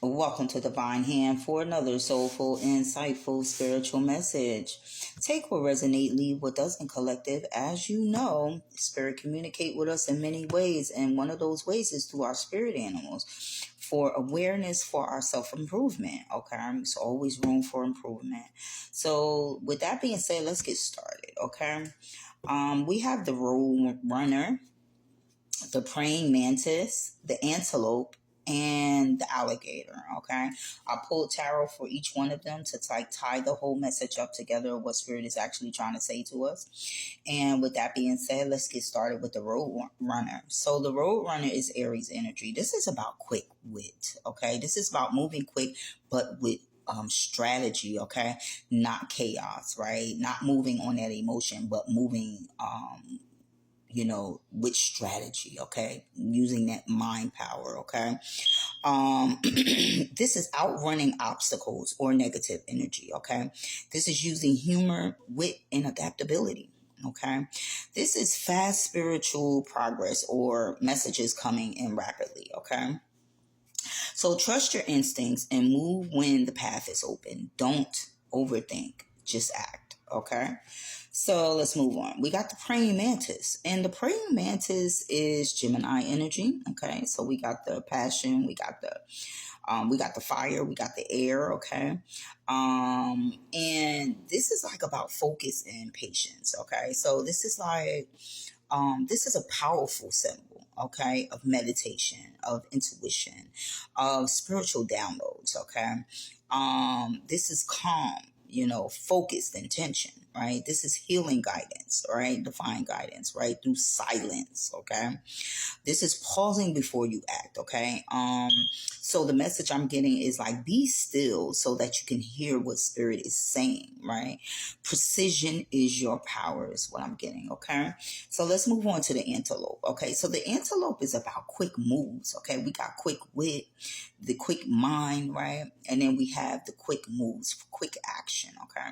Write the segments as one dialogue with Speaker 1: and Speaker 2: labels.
Speaker 1: Welcome to Divine Hand for another soulful, insightful, spiritual message. Take what resonate, leave what doesn't. Collective. As you know, spirit communicate with us in many ways, and one of those ways is through our spirit animals for awareness for our self-improvement. Okay, there's always room for improvement. So with that being said, let's get started. Okay, we have the road runner, the praying mantis, the antelope, and the alligator. Okay, I pulled tarot for each one of them to like tie the whole message up together of what spirit is actually trying to say to us. And with that being said, let's get started with the road runner. So the road runner is Aries energy. This is about quick wit. Okay, this is about moving quick, but with strategy. Okay, not chaos. Right, not moving on that emotion, but moving with strategy, okay, using that mind power, okay. This is outrunning obstacles or negative energy, okay. This is using humor, wit, and adaptability, okay. This is fast spiritual progress or messages coming in rapidly, okay. So trust your instincts and move when the path is open. Don't overthink, just act, okay. So let's move on. We got the praying mantis, and the praying mantis is Gemini energy. Okay, so we got the passion, we got the fire, we got the air. Okay, and this is like about focus and patience. Okay, so this is a powerful symbol, okay, of meditation, of intuition, of spiritual downloads, okay. This is calm, focused intention, right? This is healing guidance, right? Divine guidance, right? Through silence, okay? This is pausing before you act, okay? So the message I'm getting is like be still so that you can hear what spirit is saying, right? Precision is your power is what I'm getting, okay? So let's move on to the antelope, okay? So the antelope is about quick moves, okay? We got quick wit, the quick mind, right? And then we have the quick moves, quick action, okay?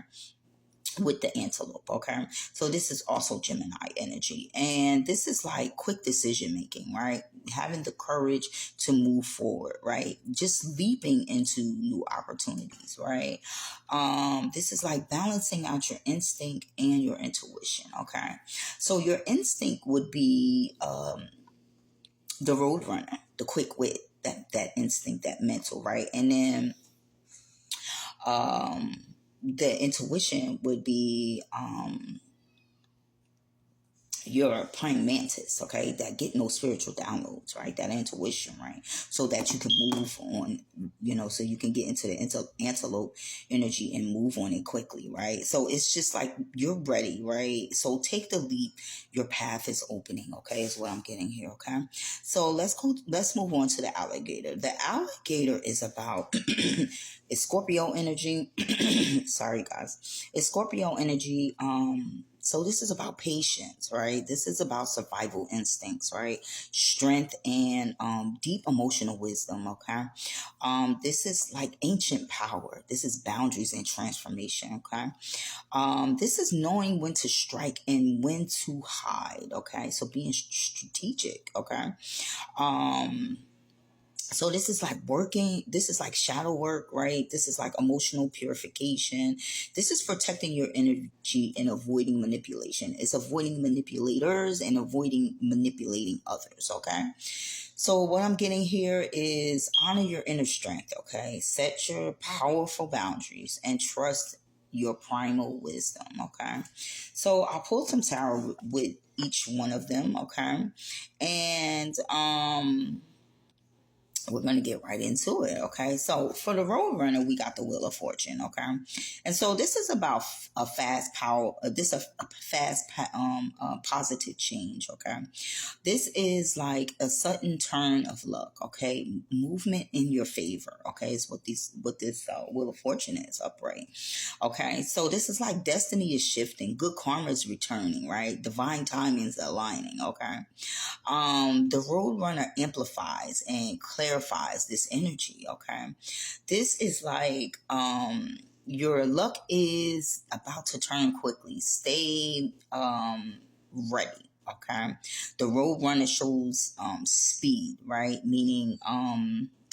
Speaker 1: With the antelope, okay? So this is also Gemini energy. And this is like quick decision making, right? Having the courage to move forward, right? Just leaping into new opportunities, right? This is like balancing out your instinct and your intuition, okay? So your instinct would be the road runner, the quick wit, that instinct, that mental, right? And then um the intuition would be your praying mantis, okay, that get no spiritual downloads, right? That intuition, right? So that you can move on, so you can get into the antelope energy and move on it quickly, right? So it's just like you're ready, right? So take the leap. Your path is opening, okay, is what I'm getting here, okay? So let's move on to the alligator. The alligator is about it's Scorpio energy. Sorry, guys. It's Scorpio energy. So this is about patience, right? This is about survival instincts, right? Strength and deep emotional wisdom, okay? This is like ancient power. This is boundaries and transformation, okay? This is knowing when to strike and when to hide, okay? So being strategic, okay? So this is like working, this is like shadow work, right? This is like emotional purification. This is protecting your energy and avoiding manipulation. It's avoiding manipulators and avoiding manipulating others, okay? So what I'm getting here is honor your inner strength, okay? Set your powerful boundaries and trust your primal wisdom, okay? So I'll pull some tarot with each one of them, okay? And we're going to get right into it, okay? So for the road runner, we got the Wheel of Fortune, okay? And so this is about a fast power, positive change, okay? This is like a sudden turn of luck, okay? Movement in your favor, okay? Is what this Wheel of Fortune is upright, okay? So this is like destiny is shifting, good karma is returning, right? Divine timing is aligning, okay? The Roadrunner amplifies and clarifies this energy, okay? This is like your luck is about to turn quickly. Stay ready, okay? The Roadrunner shows speed, right? Meaning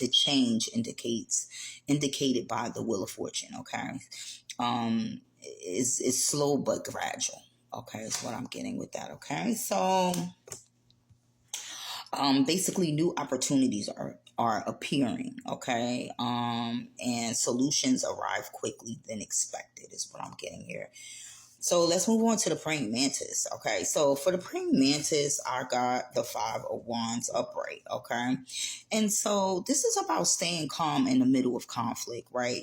Speaker 1: the change indicated by the wheel of fortune. Okay, is slow but gradual. Okay, is what I'm getting with that. Okay, so basically new opportunities are appearing. Okay, and solutions arrive quickly than expected is what I'm getting here. So let's move on to the praying mantis. Okay, so for the praying mantis, I got the Five of Wands upright. Okay, and so this is about staying calm in the middle of conflict, right?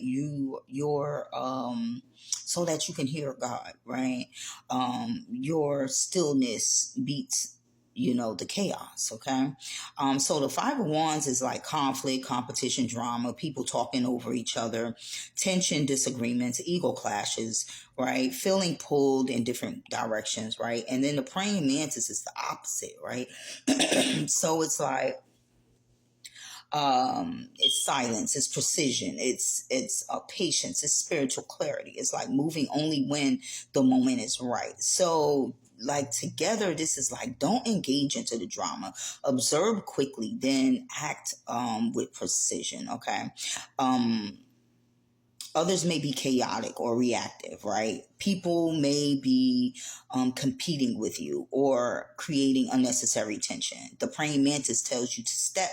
Speaker 1: So that you can hear God, right? Your stillness beats the chaos. Okay, so the Five of Wands is like conflict, competition, drama, people talking over each other, tension, disagreements, ego clashes, right? Feeling pulled in different directions, right? And then the praying mantis is the opposite, right? So it's like it's silence, it's precision, it's patience, it's spiritual clarity. It's like moving only when the moment is right. So like together this is like don't engage into the drama, observe quickly, then act with precision. Okay, um others may be chaotic or reactive, right? People may be competing with you or creating unnecessary tension. The praying mantis tells you to step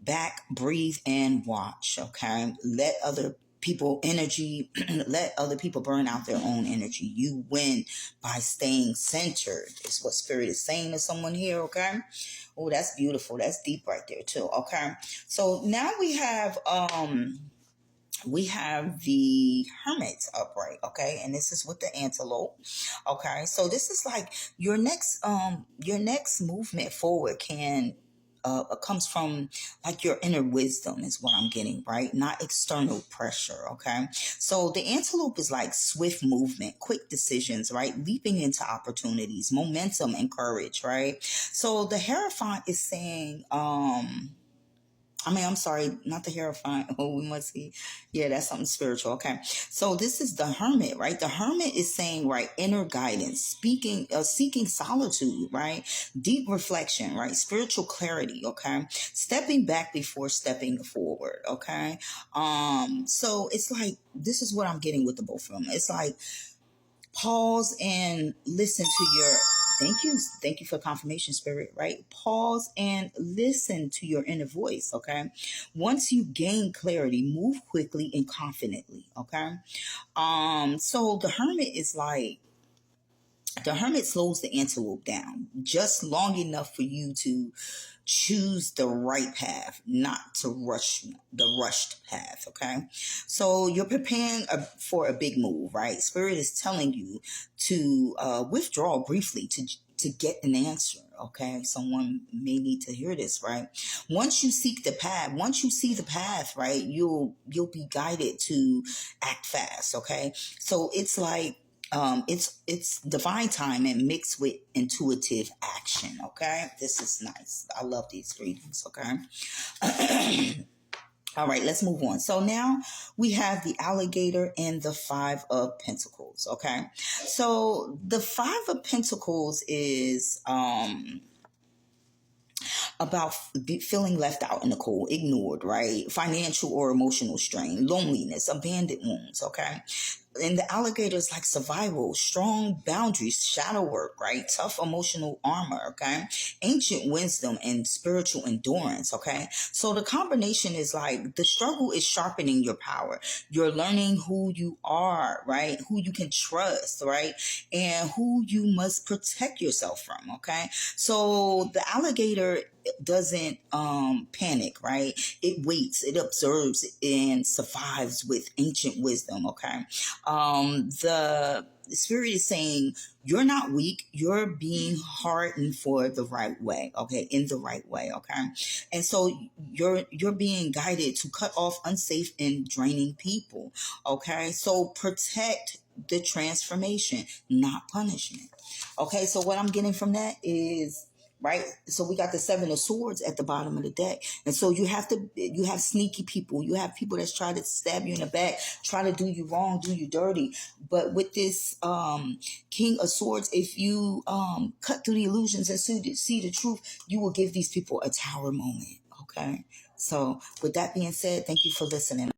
Speaker 1: back, breathe, and watch. Okay, let other people energy let other people burn out their own energy. You win by staying centered is what spirit is saying to someone here. Okay, oh, that's beautiful, that's deep right there too. Okay, so now we have the hermit upright. Okay, and this is with the antelope. Okay, so this is like your next movement forward comes from like your inner wisdom is what I'm getting, right? Not external pressure. Okay, so the antelope is like swift movement, quick decisions, right? Leaping into opportunities, momentum, and courage, right? So the hierophant is saying I'm sorry, not the Hierophant. Oh, we must see. Yeah, that's something spiritual. Okay. So this is the hermit, right? The hermit is saying, right, inner guidance, seeking solitude, right? Deep reflection, right? Spiritual clarity, okay? Stepping back before stepping forward, okay? So it's like, this is what I'm getting with the both of them. It's like, pause and listen to your thank you for confirmation, spirit, right? Pause and listen to your inner voice. Okay, once you gain clarity, move quickly and confidently. Okay, so the hermit slows the antelope down just long enough for you to choose the right path, not to rush the rushed path. Okay, so you're preparing for a big move, right? Spirit is telling you to withdraw briefly to get an answer. Okay, someone may need to hear this, right? Once you see the path, right, you'll be guided to act fast. Okay, so it's like it's divine time and mixed with intuitive action. Okay, this is nice. I love these readings. Okay. All right, let's move on. So now we have the alligator and the Five of Pentacles. Okay, so the Five of Pentacles is about feeling left out in the cold, ignored, right? Financial or emotional strain, loneliness, abandoned wounds. Okay, and the alligator is like survival, strong boundaries, shadow work, right? Tough emotional armor, okay? Ancient wisdom and spiritual endurance, okay? So the combination is like the struggle is sharpening your power. You're learning who you are, right? Who you can trust, right? And who you must protect yourself from, okay? So the alligator doesn't panic, right? It waits, it observes, and survives with ancient wisdom, okay? The spirit is saying you're not weak, you're being hardened for the right way, okay, in the right way. Okay, and so you're being guided to cut off unsafe and draining people. Okay, so protect the transformation, not punishment. Okay, so what I'm getting from that is, right, so we got the Seven of Swords at the bottom of the deck, and so you have sneaky people, you have people that's trying to stab you in the back, try to do you wrong, do you dirty. But with this King of Swords, if you cut through the illusions and see the truth, you will give these people a tower moment. Okay, So with that being said, thank you for listening.